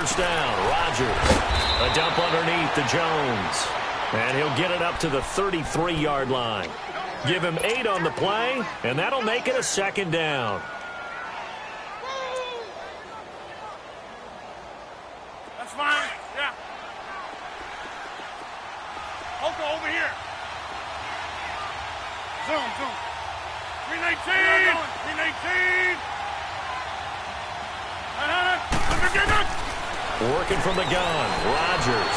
first down. Rodgers. A dump underneath to Jones. And he'll get it up to the 33-yard line. Give him 8 on the play, and that'll make it a second down. That's fine. Yeah. Oko over here. Zoom. 319. 319. Working from the gun. Rodgers.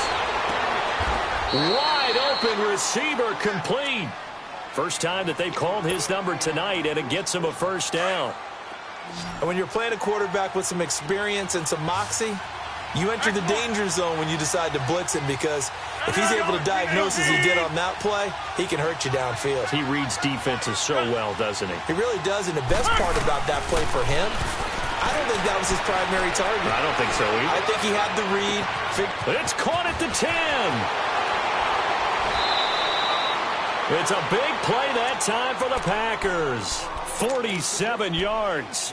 Wide open receiver, complete. First time that they've called his number tonight, and it gets him a first down. And when you're playing a quarterback with some experience and some moxie, you enter the danger zone when you decide to blitz him, because if he's able to diagnose as he did on that play, he can hurt you downfield. He reads defenses so well, doesn't he? He really does, and the best part about that play for him, I don't think that was his primary target. I don't think so either. I think he had the read. It's caught at the 10. It's a big play that time for the Packers. 47 yards.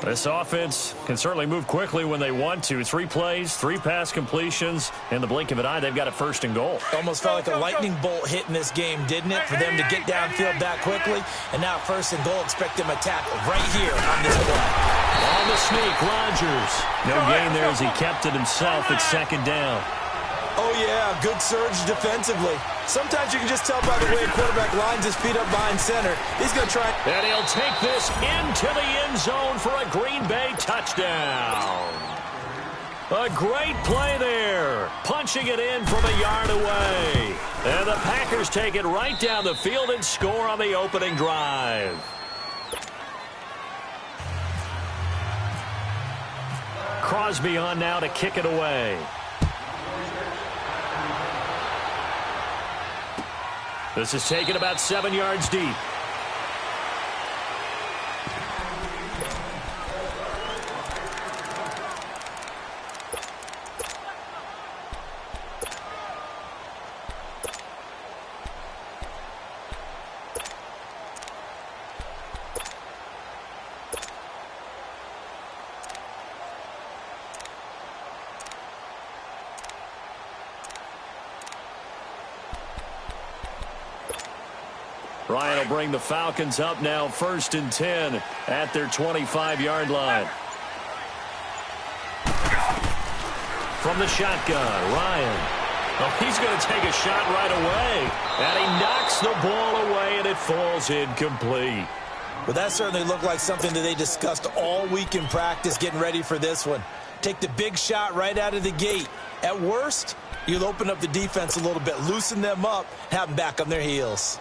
This offense can certainly move quickly when they want to. 3 plays, 3 pass completions. In the blink of an eye, they've got a first and goal. Almost felt like a lightning bolt hit in this game, didn't it? For them to get downfield that quickly. And now first and goal, expect them to tackle right here on this play. On the sneak, Rodgers. No gain there as he kept it himself at second down. Oh, yeah, good surge defensively. Sometimes you can just tell by the way a quarterback lines his feet up behind center. He's going to try. And he'll take this into the end zone for a Green Bay touchdown. A great play there. Punching it in from a yard away. And the Packers take it right down the field and score on the opening drive. Crosby on now to kick it away. This is taken about 7 yards deep. Ryan will bring the Falcons up now, 1st and 10 at their 25-yard line. From the shotgun, Ryan. Oh, he's going to take a shot right away. And he knocks the ball away, and it falls incomplete. Well, that certainly looked like something that they discussed all week in practice getting ready for this one. Take the big shot right out of the gate. At worst, you'll open up the defense a little bit, loosen them up, have them back on their heels.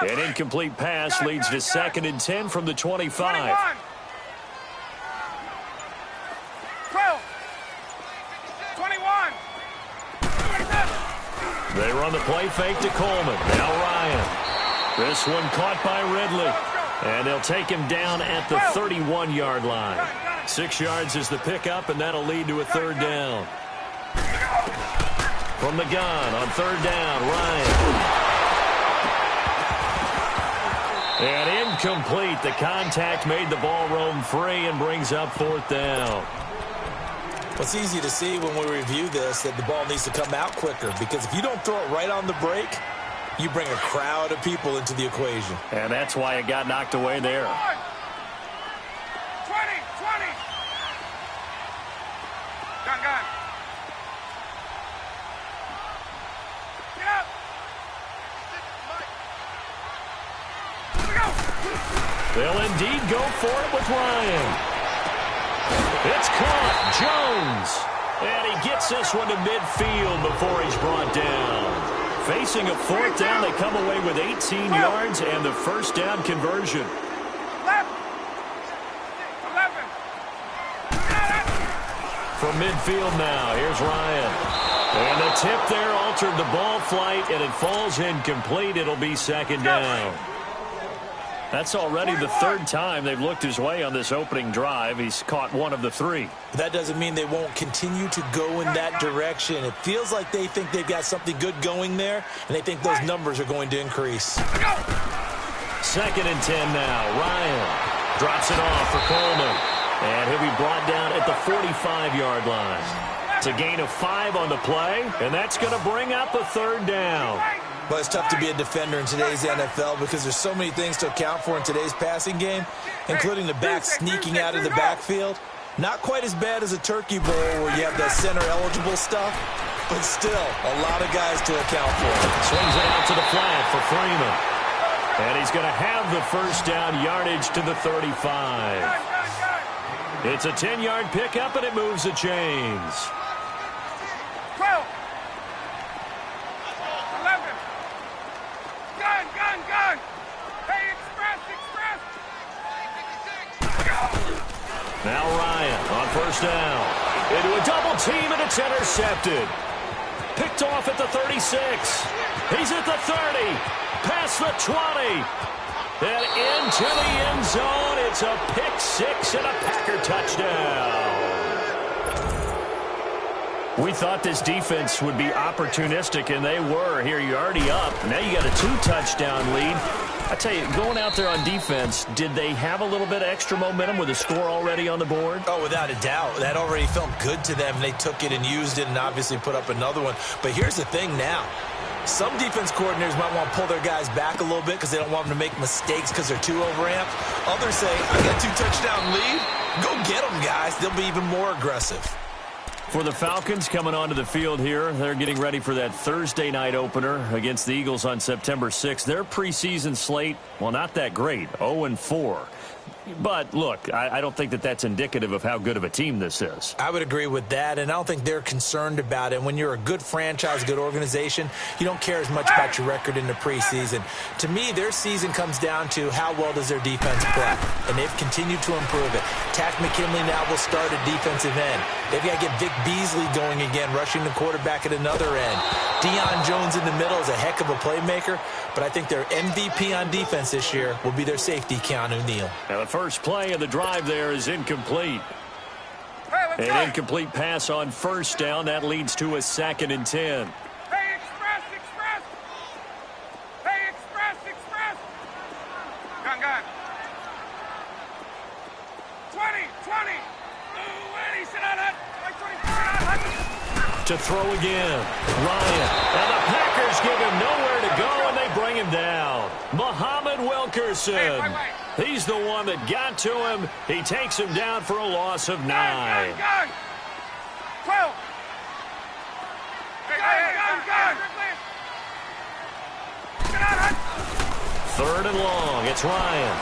An incomplete pass leads to 2nd and 10 from the 25. 12. They run the play fake to Coleman. Now Ryan. This one caught by Ridley. And they'll take him down at the 31-yard line. 6 yards is the pickup, and that'll lead to a 3rd down. From the gun on 3rd down, Ryan. And incomplete. The contact made the ball roam free and brings up 4th down. It's easy to see when we review this that the ball needs to come out quicker, because if you don't throw it right on the break, you bring a crowd of people into the equation. And that's why it got knocked away there. 20. Gun. Get up. They'll indeed go for it with Ryan. It's caught. Jones. And he gets this one to midfield before he's brought down. Facing a 4th down, they come away with 18 yards and the 1st down conversion. 11. From midfield now, here's Ryan. And the tip there altered the ball flight, and it falls incomplete. It'll be 2nd down. That's already the third time they've looked his way on this opening drive. He's caught one of the three. That doesn't mean they won't continue to go in that direction. It feels like they think they've got something good going there, and they think those numbers are going to increase. 2nd and 10 now. Ryan drops it off for Coleman. And he'll be brought down at the 45-yard line. It's a gain of 5 on the play, and that's going to bring up a 3rd down. Well, it's tough to be a defender in today's NFL because there's so many things to account for in today's passing game, including the back sneaking out of the backfield. Not quite as bad as a turkey bowl where you have that center-eligible stuff, but still a lot of guys to account for. Swings it out to the flat for Freeman. And he's going to have the 1st down yardage to the 35. It's a 10-yard pickup, and it moves the chains. 12. 11. Gun. Hey, express. Now Ryan on 1st down. Into a double team, and it's intercepted. Picked off at the 36. He's at the 30. Past the 20. And into the end zone. It's a pick 6 and a Packer touchdown. We thought this defense would be opportunistic, and they were. Here you're already up. Now you got a 2-touchdown lead. I tell you, going out there on defense, did they have a little bit of extra momentum with a score already on the board? Oh, without a doubt. That already felt good to them. They took it and used it and obviously put up another one. But here's the thing now. Some defense coordinators might want to pull their guys back a little bit because they don't want them to make mistakes because they're too overamped. Others say, I got a 2-touchdown lead. Go get them, guys. They'll be even more aggressive. For the Falcons coming onto the field here, they're getting ready for that Thursday night opener against the Eagles on September 6th. Their preseason slate, well, not that great, 0-4. But, look, I don't think that that's indicative of how good of a team this is. I would agree with that, and I don't think they're concerned about it. When you're a good franchise, good organization, you don't care as much about your record in the preseason. To me, their season comes down to how well does their defense play, and they've continued to improve it. Tack McKinley now will start at defensive end. They've got to get Vic Beasley going again, rushing the quarterback at another end. Deion Jones in the middle is a heck of a playmaker, but I think their MVP on defense this year will be their safety, Keanu Neal. Now the first play of the drive there is incomplete. An incomplete pass on 1st down. That leads to a 2nd and 10. Hey, express. Hey, express. Gun. 20. Ooh, Eddie, sit on it. To throw again. Ryan. And the Packers give him nowhere to go, and they bring him down. Muhammad Wilkerson. Hey, He's the one that got to him. He takes him down for a loss of 9. Gun. 12. Gun. 3rd and long. It's Ryan.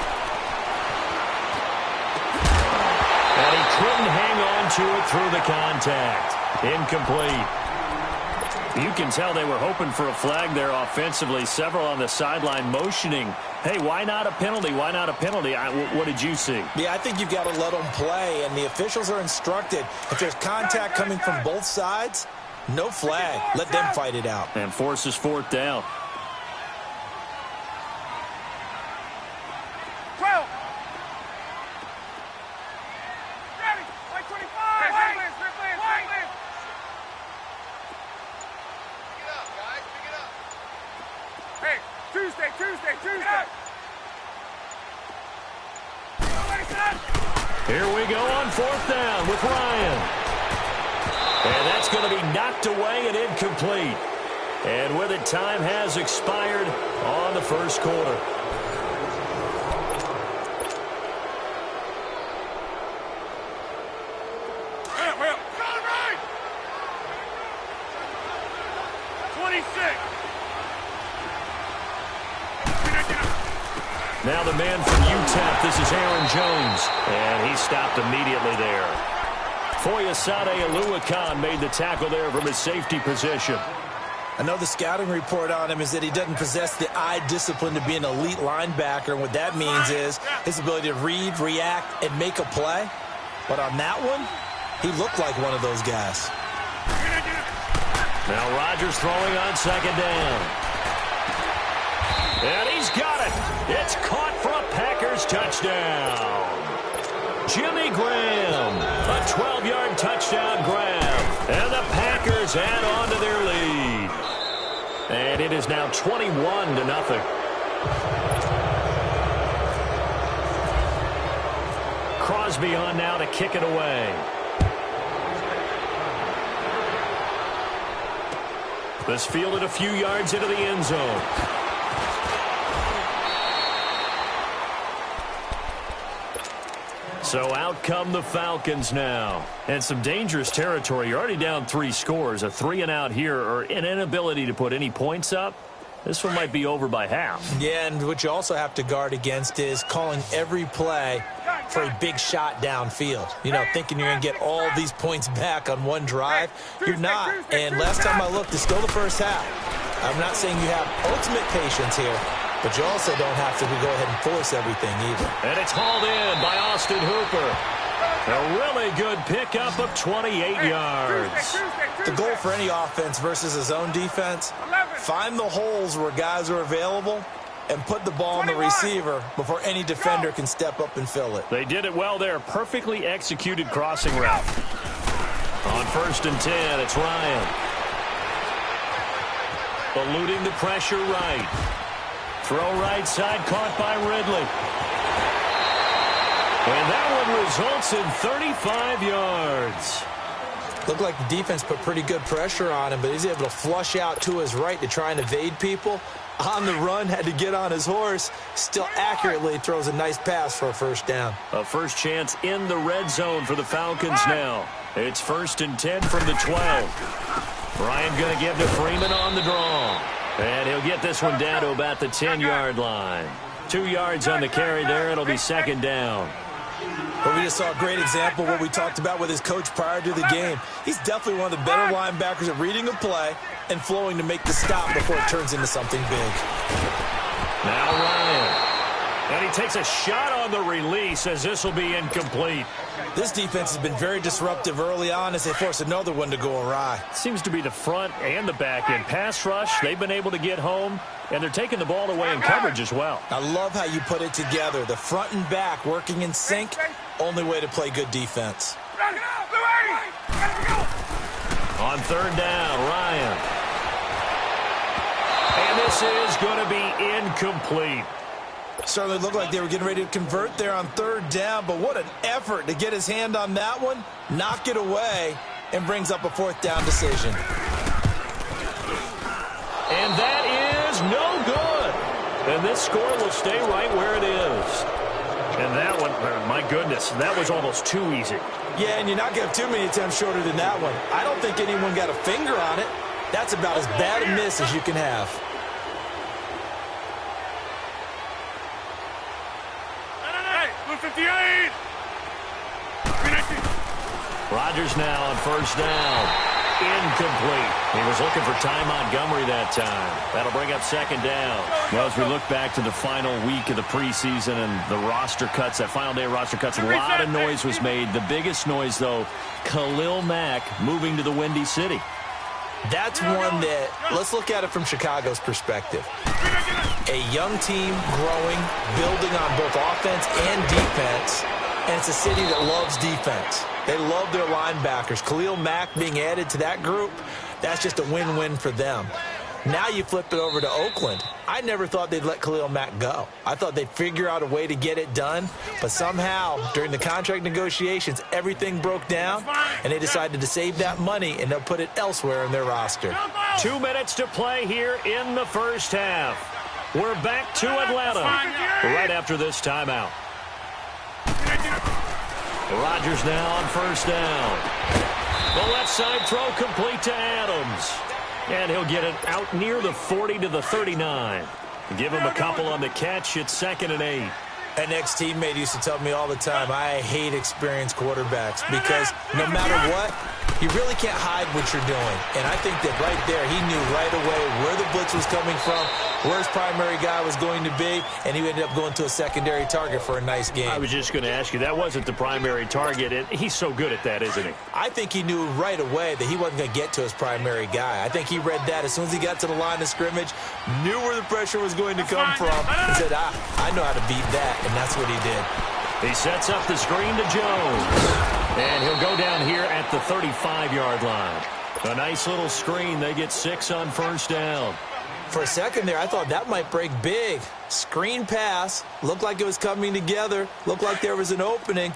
And he couldn't hang on to it through the contact. Incomplete. You can tell they were hoping for a flag there offensively. Several on the sideline motioning. Hey, why not a penalty? Why not a penalty? What did you see? Yeah, I think you've got to let them play, and the officials are instructed. If there's contact coming from both sides, no flag. Let them fight it out. And forces 4th down. 12. Ready. 25. Wait. Pick it up, guys. Pick it up. Hey, Tuesday. Here we go on 4th down with Ryan. And that's going to be knocked away and incomplete. And with it, time has expired on the 1st quarter. Well. 26. Now the man from UTEP, this is Aaron Jones. And he stopped immediately there. Foyesade Oluwakan made the tackle there from his safety position. I know the scouting report on him is that he doesn't possess the eye discipline to be an elite linebacker. And what that means is his ability to read, react, and make a play. But on that one, he looked like one of those guys. Now Rodgers throwing on 2nd down. And he's got it. It's caught for a pass. touchdown. Jimmy Graham, a 12-yard touchdown grab. And the Packers add on to their lead. And it is now 21-0. Crosby on now to kick it away. This fielded a few yards into the end zone. So out come the Falcons now. And some dangerous territory. You're already down 3 scores. A 3-and-out here, or an inability to put any points up. This one might be over by half. Yeah, and what you also have to guard against is calling every play for a big shot downfield. You know, thinking you're going to get all these points back on one drive. You're not. And last time I looked, it's still the first half. I'm not saying you have ultimate patience here, but you also don't have to go ahead and force everything either. And it's hauled in by Austin Hooper. A really good pickup of 28 yards. The goal for any offense versus his own defense, find the holes where guys are available and put the ball on the receiver before any defender can step up and fill it. They did it well there. Perfectly executed crossing route. On 1st and 10, it's Ryan. Eluding the pressure right. Throw right side, caught by Ridley. And that one results in 35 yards. Looked like the defense put pretty good pressure on him, but he's able to flush out to his right to try and evade people. On the run, had to get on his horse. Still accurately throws a nice pass for a first down. A first chance in the red zone for the Falcons now. It's 1st and 10 from the 12. Ryan going to give to Freeman on the draw. And he'll get this one down to about the 10-yard line. 2 yards on the carry there. It'll be 2nd down. But we just saw a great example of what we talked about with his coach prior to the game. He's definitely one of the better linebackers at reading a play and flowing to make the stop before it turns into something big. Now Ryan. And he takes a shot on the release as this will be incomplete. This defense has been very disruptive early on as they force another one to go awry. Seems to be the front and the back end. Pass rush, they've been able to get home, and they're taking the ball away in coverage as well. I love how you put it together. The front and back working in sync, only way to play good defense. On 3rd down, Ryan. And this is going to be incomplete. Certainly looked like they were getting ready to convert there on 3rd down, but what an effort to get his hand on that one, knock it away, and brings up a 4th down decision. And that is no good. And this score will stay right where it is. And that one, my goodness, that was almost too easy. Yeah, and you're not going to have too many attempts shorter than that one. I don't think anyone got a finger on it. That's about as bad a miss as you can have. Rodgers now on 1st down. Incomplete. He was looking for Ty Montgomery that time. That'll bring up 2nd down. Well, as we look back to the final week of the preseason and the roster cuts, that final day of roster cuts, a lot of noise was made. The biggest noise, though, Khalil Mack moving to the Windy City. That's one that, let's look at it from Chicago's perspective. A young team growing, building on both offense and defense, and it's a city that loves defense. They love their linebackers. Khalil Mack being added to that group, that's just a win-win for them. Now you flip it over to Oakland. I never thought they'd let Khalil Mack go. I thought they'd figure out a way to get it done, but somehow during the contract negotiations, everything broke down, and they decided to save that money, and they'll put it elsewhere in their roster. 2 minutes to play here in the first half. We're back to Atlanta right after this timeout. Rodgers now on 1st down. The left side throw complete to Adams. And he'll get it out near the 40 to the 39. Give him a couple on the catch. It's 2nd and 8. An ex-teammate used to tell me all the time, I hate experienced quarterbacks because no matter what, You really can't hide what you're doing. And I think that right there, he knew right away where the blitz was coming from, where his primary guy was going to be, and he ended up going to a secondary target for a nice game. I was just going to ask you, that wasn't the primary target, and he's so good at that, isn't he? I think he knew right away that he wasn't going to get to his primary guy. I think he read that as soon as he got to the line of scrimmage, knew where the pressure was going to come from, and said, I know how to beat that, and that's what he did. He sets up the screen to Jones. And he'll go down here at the 35-yard line. A nice little screen. They get 6 on first down. For a second there, I thought that might break big. Screen pass. Looked like it was coming together. Looked like there was an opening.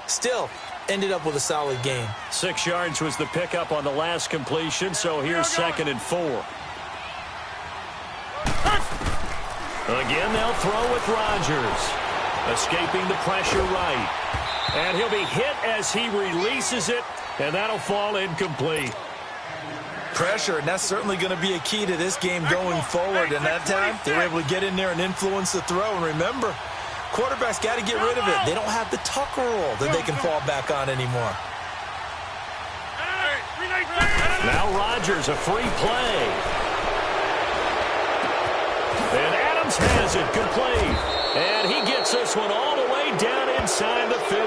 Still, ended up with a solid game. 6 yards was the pickup on the last completion, so here's 2nd and 4. Again, they'll throw with Rodgers. Escaping the pressure right. And he'll be hit as he releases it, and that'll fall incomplete. Pressure, and that's certainly going to be a key to this game going forward. And that time, they were able to get in there and influence the throw. And remember, quarterbacks got to get rid of it. They don't have the tuck roll that they can fall back on anymore. Now Rodgers, a free play. And Adams has it complete. And he gets this one all the way down inside the 15.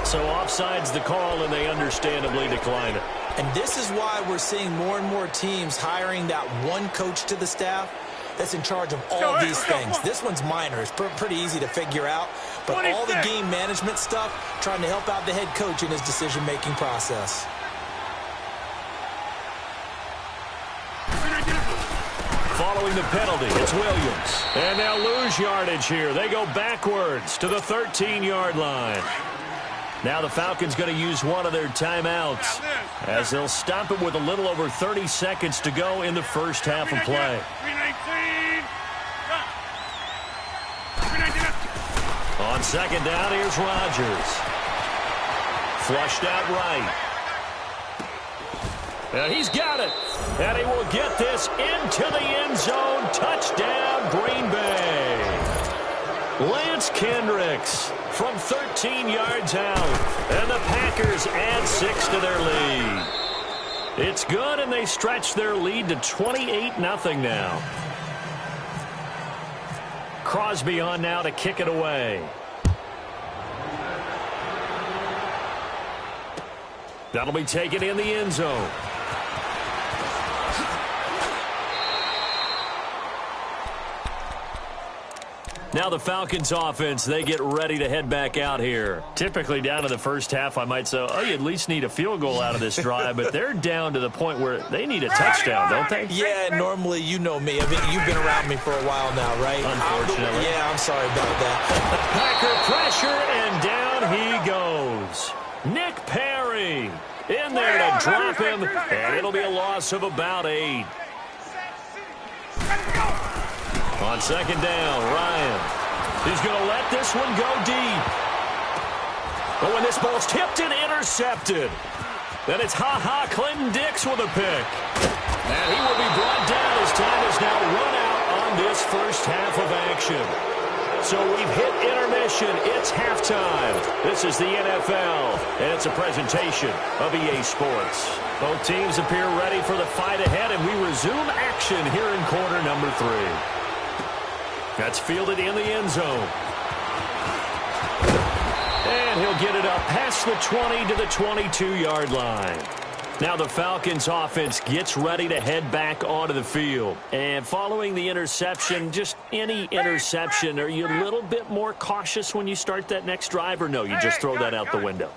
So offside's the call, and they understandably decline it. And this is why we're seeing more and more teams hiring that one coach to the staff that's in charge of all these things. This one's minor. It's pretty easy to figure out. But all the game management stuff, trying to help out the head coach in his decision-making process. Following the penalty, it's Williams. And they'll lose yardage here. They go backwards to the 13-yard line. Now the Falcons going to use one of their timeouts as they'll stop it with a little over 30 seconds to go in the first half of play. On 2nd down, here's Rodgers. Flushed out right. And he's got it. And he will get this into the end zone. Touchdown, Green Bay. Lance Kendricks from 13 yards out. And the Packers add 6 to their lead. It's good, and they stretch their lead to 28-0 now. Crosby on now to kick it away. That'll be taken in the end zone. Now the Falcons offense, they get ready to head back out here. Typically down to the first half, I might say, oh, you at least need a field goal out of this drive, but they're down to the point where they need a touchdown, don't they? Yeah, normally, you know me. I mean, you've been around me for a while now, right? Unfortunately. Yeah, I'm sorry about that. Packer pressure, and down he goes. Nick Perry in there to drop him, and it'll be a loss of about 8. On 2nd down, Ryan. He's going to let this one go deep. But when this ball's tipped and intercepted, then it's Clinton Dix with a pick. And he will be brought down as time is now run out on this first half of action. So we've hit intermission. It's halftime. This is the NFL, and it's a presentation of EA Sports. Both teams appear ready for the fight ahead, and we resume action here in quarter number 3. That's fielded in the end zone. And he'll get it up past the 20 to the 22-yard line. Now the Falcons offense gets ready to head back onto the field. And following the interception, just any interception, are you a little bit more cautious when you start that next drive, or no, you just throw that out the window?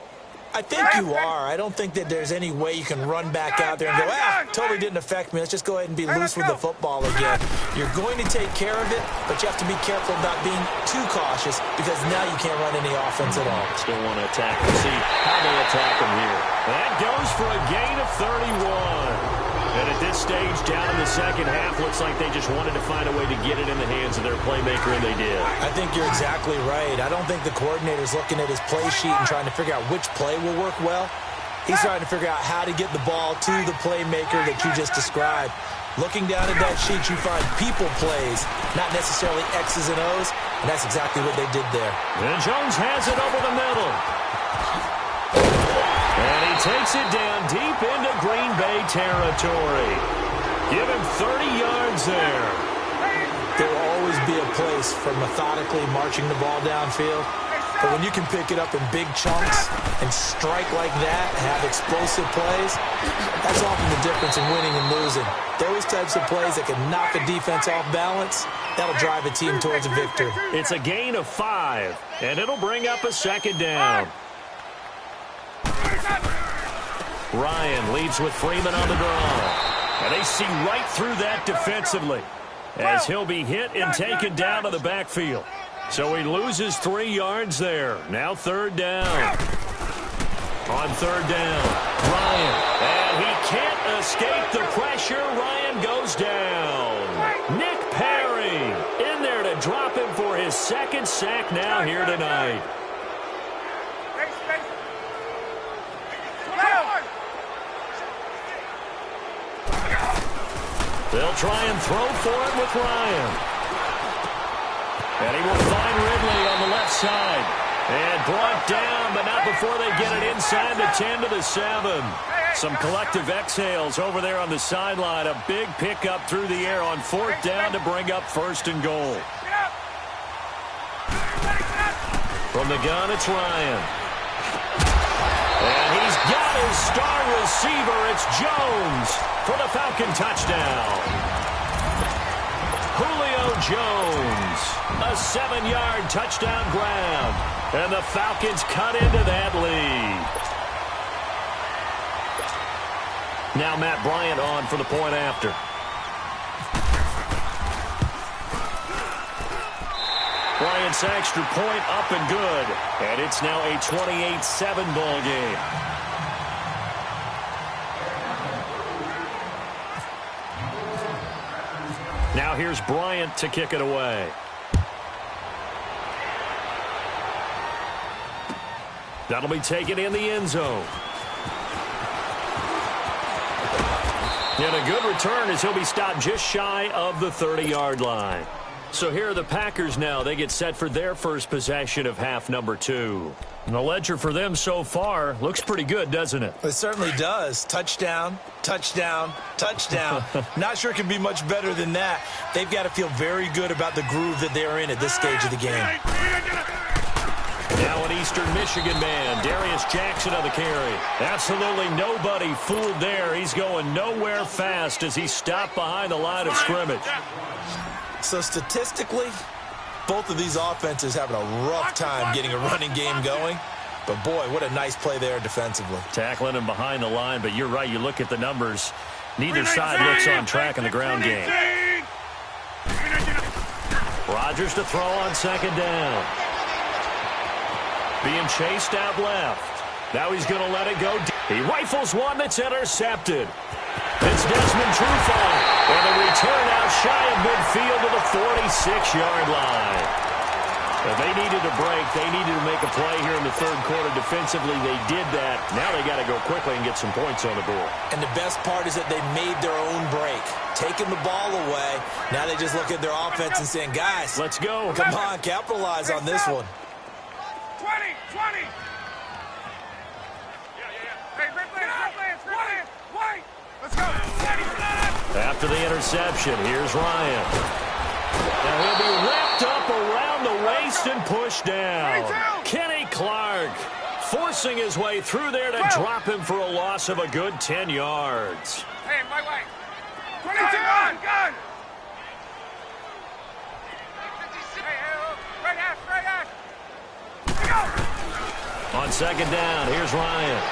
I think you are. I don't think that there's any way you can run back out there and go, totally didn't affect me. Let's just go ahead and be loose with the football again. You're going to take care of it, but you have to be careful about being too cautious because now you can't run any offense at all. Still want to attack and see how they attack them here. That goes for a gain of 31. And at this stage, down in the second half, looks like they just wanted to find a way to get it in the hands of their playmaker, and they did. I think you're exactly right. I don't think the coordinator's looking at his play sheet and trying to figure out which play will work well. He's trying to figure out how to get the ball to the playmaker that you just described. Looking down at that sheet, you find people plays, not necessarily X's and O's, and that's exactly what they did there. And Jones has it over the middle. takes it down deep into Green Bay territory. Give him 30 yards there. There will always be a place for methodically marching the ball downfield. But when you can pick it up in big chunks and strike like that, have explosive plays, that's often the difference in winning and losing. Those types of plays that can knock a defense off balance, that'll drive a team towards a victory. It's a gain of 5, and it'll bring up a second down. Ryan leads with Freeman on the draw. And they see right through that defensively as he'll be hit and taken down to the backfield. So he loses 3 yards there. Now third down. On third down, Ryan. And he can't escape the pressure. Ryan goes down. Nick Perry in there to drop him for his second sack now here tonight. They'll try and throw for it with Ryan. And he will find Ridley on the left side. And brought down, but not before they get it inside the 10 to the 7. Some collective exhales over there on the sideline. A big pickup through the air on fourth down to bring up first and goal. From the gun, it's Ryan. And he's got his star receiver. It's Jones for the Falcon touchdown. Julio Jones, a 7-yard touchdown grab. And the Falcons cut into that lead. Now Matt Bryant on for the point after. Bryant's extra point up and good. And it's now a 28-7 ball game. Now here's Bryant to kick it away. That'll be taken in the end zone. And a good return as he'll be stopped just shy of the 30-yard line. So here are the Packers now. They get set for their first possession of half number 2. And the ledger for them so far looks pretty good, doesn't it? It certainly does. Touchdown, touchdown, touchdown. Not sure it can be much better than that. They've got to feel very good about the groove that they're in at this stage of the game. Now an Eastern Michigan man, Darius Jackson on the carry. Absolutely nobody fooled there. He's going nowhere fast as he's stopped behind the line of scrimmage. So statistically, both of these offenses having a rough time getting a running game going. But, boy, what a nice play there defensively. Tackling him behind the line, but you're right. You look at the numbers. Neither side looks on track in the ground game. Rodgers to throw on second down. Being chased out left. Now he's going to let it go. He rifles one that's intercepted. It's Desmond Trufant. And a return out shy of midfield to the 46-yard line. If they needed a break, they needed to make a play here in the third quarter defensively. They did that. Now they got to go quickly and get some points on the board. And the best part is that they made their own break. Taking the ball away. Now they just look at their offense and saying, guys, let's go. Come on, capitalize on this one. 20. After the interception, here's Ryan. Now he'll be wrapped up around the waist and pushed down. Kenny Clark forcing his way through there to drop him for a loss of a good 10 yards. Hey, my way. 22 on, gun. On second down, here's Ryan.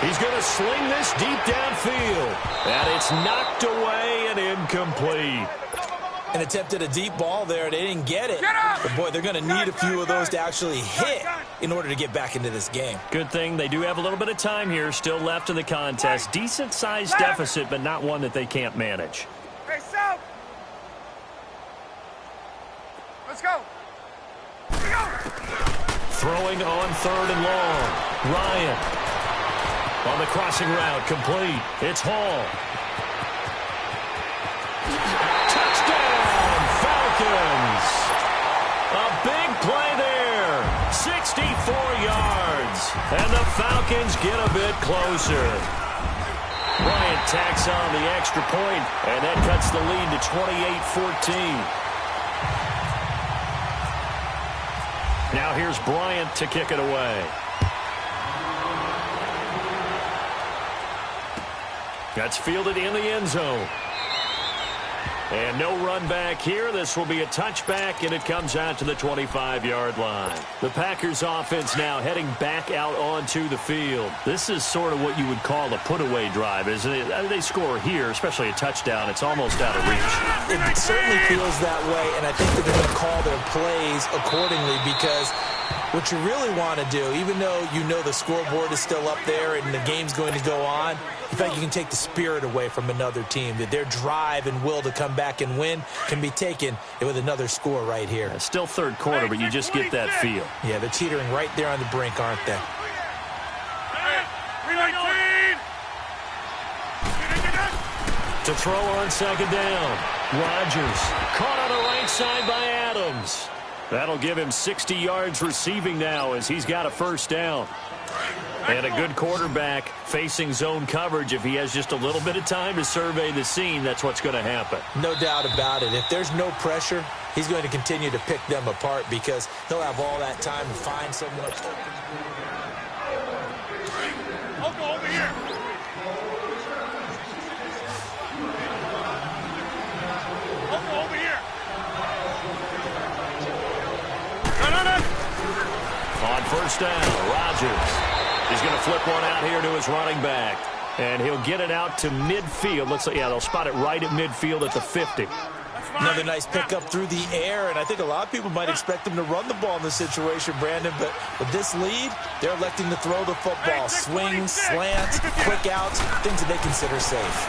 He's going to sling this deep downfield. And it's knocked away and incomplete. And attempted a deep ball there. They didn't get it. But, boy, they're going to need a few of those to actually hit in order to get back into this game. Good thing they do have a little bit of time here still left in the contest. Decent-sized deficit, but not one that they can't manage. Hey, South. Let's go. Throwing on third and long. Ryan on the crossing route, complete. It's Hall. Touchdown, Falcons. A big play there. 64 yards. And the Falcons get a bit closer. Bryant tacks on the extra point, and that cuts the lead to 28-14. Now here's Bryant to kick it away. That's fielded in the end zone. And no run back here. This will be a touchback, and it comes out to the 25-yard line. The Packers offense now heading back out onto the field. This is sort of what you would call a put-away drive, isn't it? They score here, especially a touchdown. It's almost out of reach. It certainly feels that way, and I think that they're going to call their plays accordingly because what you really want to do, even though you know the scoreboard is still up there and the game's going to go on, in fact, you can take the spirit away from another team, that their drive and will to come back and win can be taken with another score right here. It's still third quarter, but you just get that feel. Yeah, they're teetering right there on the brink, aren't they? To throw on second down. Rodgers caught on the right side by Adams. That'll give him 60 yards receiving now as he's got a first down. And a good quarterback facing zone coverage. If he has just a little bit of time to survey the scene, that's what's going to happen. No doubt about it. If there's no pressure, he's going to continue to pick them apart because he'll have all that time to find someone open. I'll go over here. I'll go over here. On first down, Rodgers. He's going to flip one out here to his running back. And he'll get it out to midfield. Looks like, yeah, they'll spot it right at midfield at the 50. Another nice pickup through the air, and I think a lot of people might expect them to run the ball in this situation, Brandon, but with this lead, they're electing to throw the football. Swings, slants, quick outs, things that they consider safe.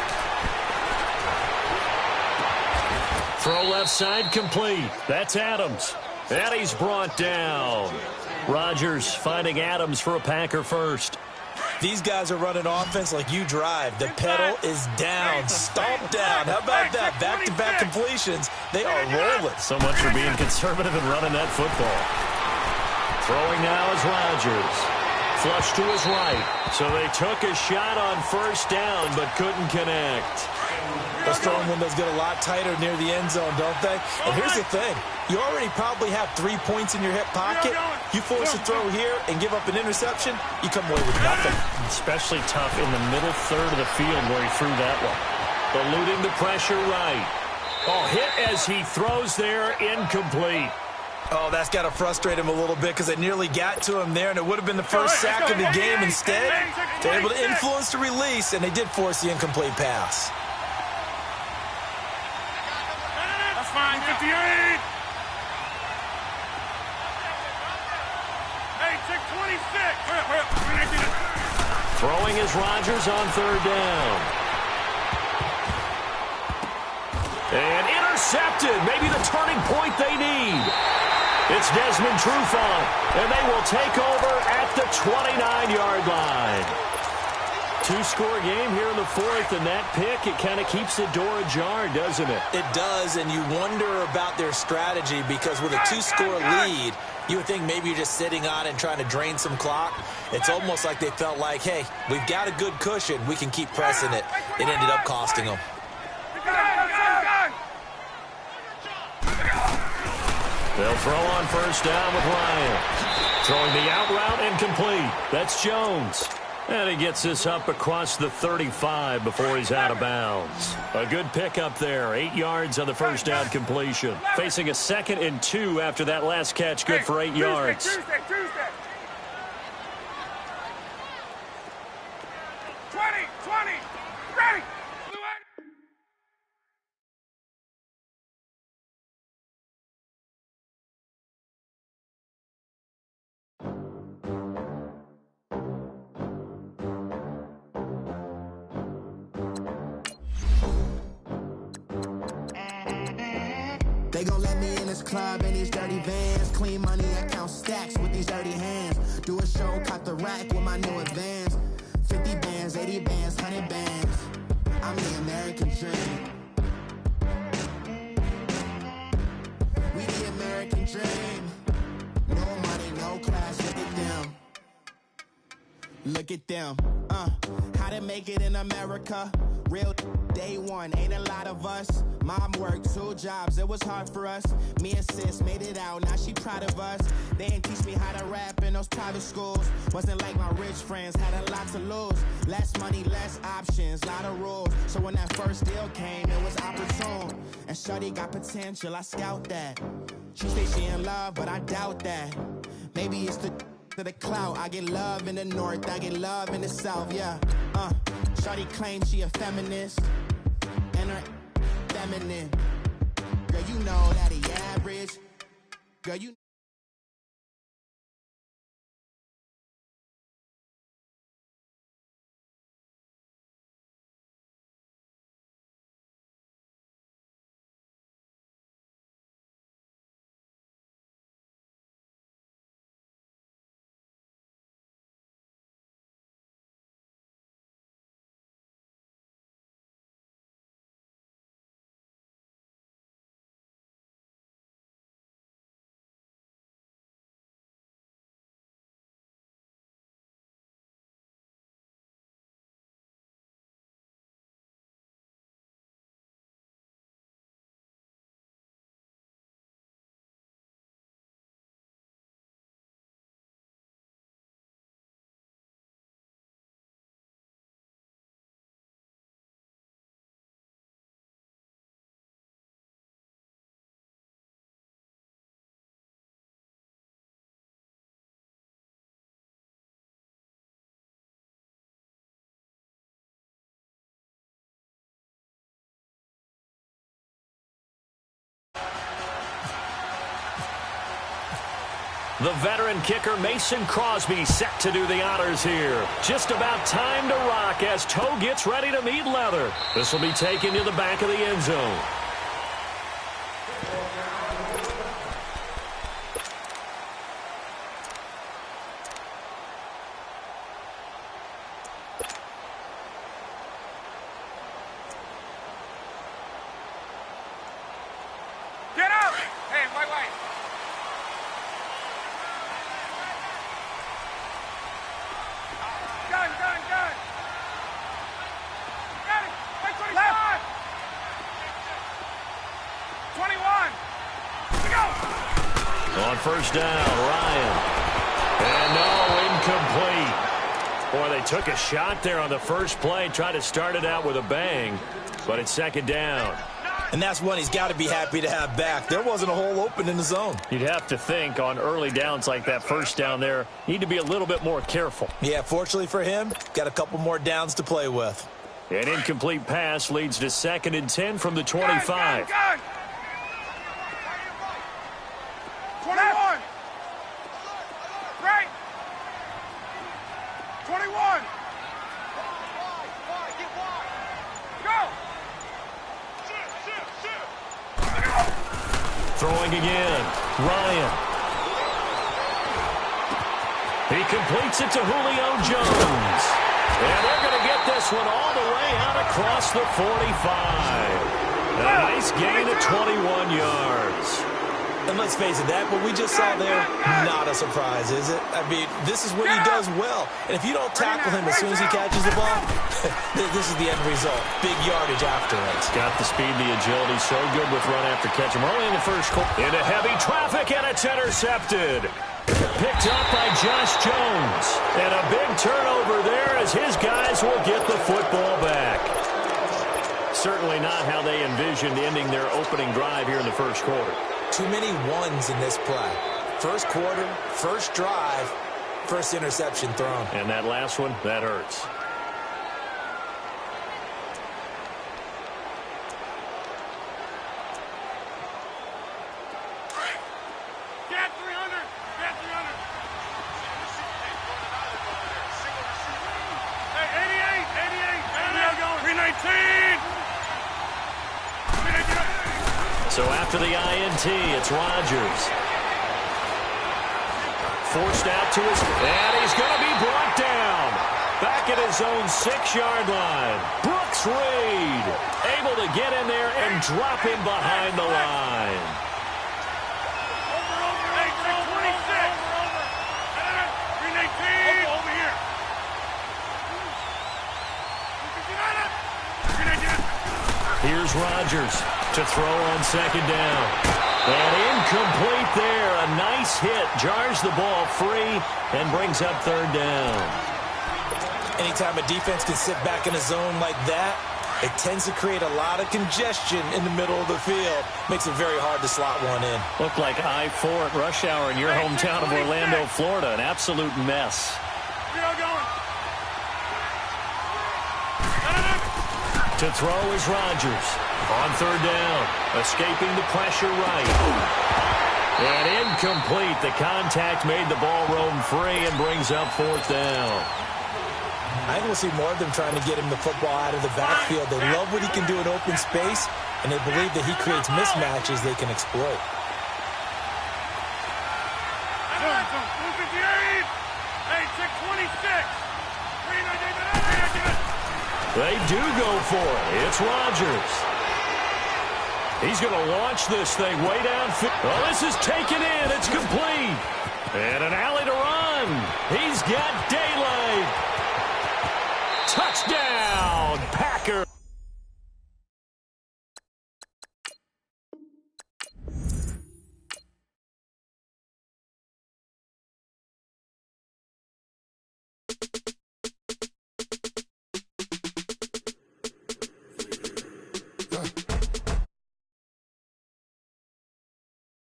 Throw left side complete. That's Adams. And he's brought down. Rodgers finding Adams for a Packer first. These guys are running offense like you drive. The pedal is down, stomped down. How about that? Back-to-back completions. They are rolling. So much for being conservative and running that football. Throwing now is Rodgers. Flush to his right. So they took a shot on first down but couldn't connect. Those throwing windows get a lot tighter near the end zone, don't they? And here's the thing. You already probably have 3 points in your hip pocket. You force a throw here and give up an interception, you come away with nothing. Especially tough in the middle third of the field where he threw that one. Eluding the pressure right. Oh, hit as he throws there, incomplete. Oh, that's got to frustrate him a little bit because it nearly got to him there, and it would have been the first sack of the game. Instead, they're able to influence the release, and they did force the incomplete pass. That's fine, 58. Hey, check 26. Throwing is Rodgers on third down. And intercepted. Maybe the turning point they need. It's Desmond Trufant, and they will take over at the 29-yard line. Two-score game here in the fourth, and that pick, it kind of keeps the door ajar, doesn't it? It does, and you wonder about their strategy because with a 2-score lead, you would think maybe you're just sitting on it and trying to drain some clock. It's almost like they felt like, hey, we've got a good cushion. We can keep pressing it. It ended up costing them. They'll throw on first down with Ryan. Throwing the out route incomplete. That's Jones. And he gets this up across the 35 before he's out of bounds. A good pickup there. 8 yards on the first down completion. Facing a 2nd and 2 after that last catch. Good for 8 yards. Tuesday. 20. Ready. They gon' let me in this club in these dirty vans. Clean money, I count stacks with these dirty hands. Do a show, caught the rack with my new advance. 50 bands, 80 bands, 100 bands. I'm the American dream. We the American dream. No money, no class, look at them. Look at them. How to make it in America. Real day one, ain't a lot of us. Mom worked 2 jobs, it was hard for us. Me and sis made it out, now she proud of us. They didn't teach me how to rap in those private schools. Wasn't like my rich friends, had a lot to lose. Less money, less options, lot of rules. So when that first deal came, it was opportune. And shorty got potential, I scout that. She say she in love, but I doubt that. Maybe it's to the clout. I get love in the north, I get love in the south, yeah. Shorty claims she a feminist, and her feminine. Girl, you know that he average. Girl, you. The veteran kicker Mason Crosby set to do the honors here. Just about time to rock as Toe gets ready to meet leather. This will be taken to the back of the end zone. Get out! Hey, wait. Gun. Got it! Right 25! Left. 21! We go! On first down, Ryan. And no, incomplete. Boy, they took a shot there on the first play, tried to start it out with a bang, but it's second down. And that's one he's got to be happy to have back. There wasn't a hole open in the zone. You'd have to think on early downs like that first down there, need to be a little bit more careful. Yeah, fortunately for him, got a couple more downs to play with. An incomplete pass leads to 2nd and 10 from the 25. Gun. 21! Right! 21! Go! Throwing again, Ryan. He completes it to Julio Jones. And they're going to get this one all the way out across the 45. And a nice gain of 21 yards. And let's face it, that what we just saw there, not a surprise, is it? I mean, this is what he does well. And if you don't tackle him as soon as he catches the ball, this is the end result. Big yardage afterwards. Got the speed, the agility, so good with run after catch. We're only in the first quarter. Into heavy traffic, and it's intercepted. Picked up by Josh Jones. And a big turnover there as his guys will get the football back. Certainly not how they envisioned ending their opening drive here in the first quarter. Too many ones in this play. First quarter, first drive, first interception thrown. And that last one, that hurts. Get 300! Get 300! Hey, 88! 319! So after the INT, it's Rodgers. Forced out to his, and he's going to be brought down. Back at his own 6-yard line. Brooks Reed able to get in there and drop him behind the line. Over. Hey, 26. 319. Over here. Here's Rodgers to throw on second down. And incomplete there. A nice hit. Jars the ball free and brings up third down. Anytime a defense can sit back in a zone like that, it tends to create a lot of congestion in the middle of the field. Makes it very hard to slot one in. Looked like I-4 at rush hour in your hometown of Orlando, Florida. An absolute mess. To throw is Rodgers. On third down, escaping the pressure right. And incomplete. The contact made the ball roam free and brings up fourth down. I think we'll see more of them trying to get him the football out of the backfield. They love what he can do in open space, and they believe that he creates mismatches they can exploit. They do go for it. It's Rodgers. He's going to launch this thing way downfield. Oh, this is taken in. It's complete. And an alley to run. He's got daylight. Touchdown, Packers.